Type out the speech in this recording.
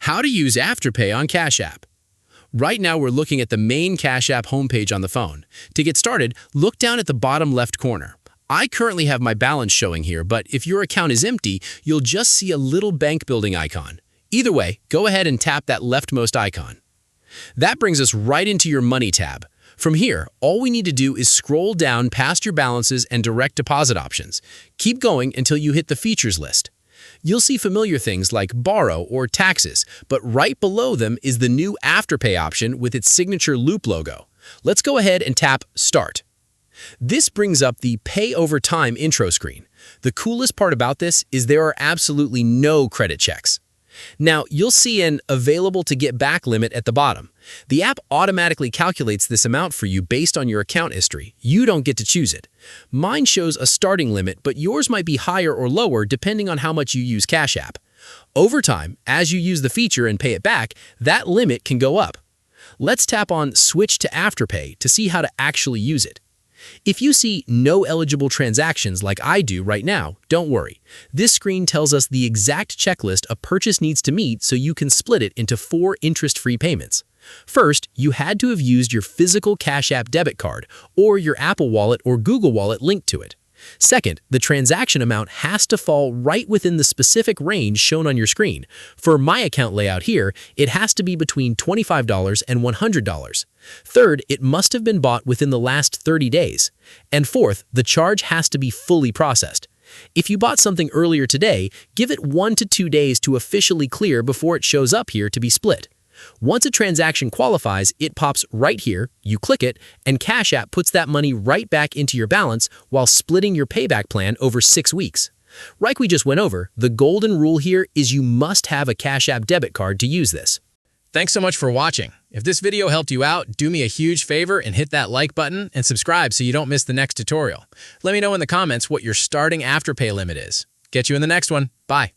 How to use Afterpay on Cash App. Right now we're looking at the main Cash App homepage on the phone. To get started, look down at the bottom left corner. I currently have my balance showing here, but if your account is empty, you'll just see a little bank building icon. Either way, go ahead and tap that leftmost icon. That brings us right into your Money tab. From here, all we need to do is scroll down past your balances and direct deposit options. Keep going until you hit the features list. You'll see familiar things like borrow or taxes, but right below them is the new Afterpay option with its signature loop logo. Let's go ahead and tap Start. This brings up the Pay Over Time intro screen. The coolest part about this is there are absolutely no credit checks. Now, you'll see an Available to Get Back limit at the bottom. The app automatically calculates this amount for you based on your account history. You don't get to choose it. Mine shows a starting limit, but yours might be higher or lower depending on how much you use Cash App. Over time, as you use the feature and pay it back, that limit can go up. Let's tap on Switch to Afterpay to see how to actually use it. If you see no eligible transactions like I do right now, don't worry. This screen tells us the exact checklist a purchase needs to meet so you can split it into 4 interest-free payments. First, you had to have used your physical Cash App debit card or your Apple Wallet or Google Wallet linked to it. Second, the transaction amount has to fall right within the specific range shown on your screen. For my account layout here, it has to be between $25 and $100. Third, it must have been bought within the last 30 days. And fourth, the charge has to be fully processed. If you bought something earlier today, give it 1 to 2 days to officially clear before it shows up here to be split. Once a transaction qualifies, it pops right here, you click it, and Cash App puts that money right back into your balance while splitting your payback plan over 6 weeks. Like we just went over, the golden rule here is you must have a Cash App debit card to use this. Thanks so much for watching. If this video helped you out, do me a huge favor and hit that like button and subscribe so you don't miss the next tutorial. Let me know in the comments what your starting Afterpay limit is. Get you in the next one. Bye.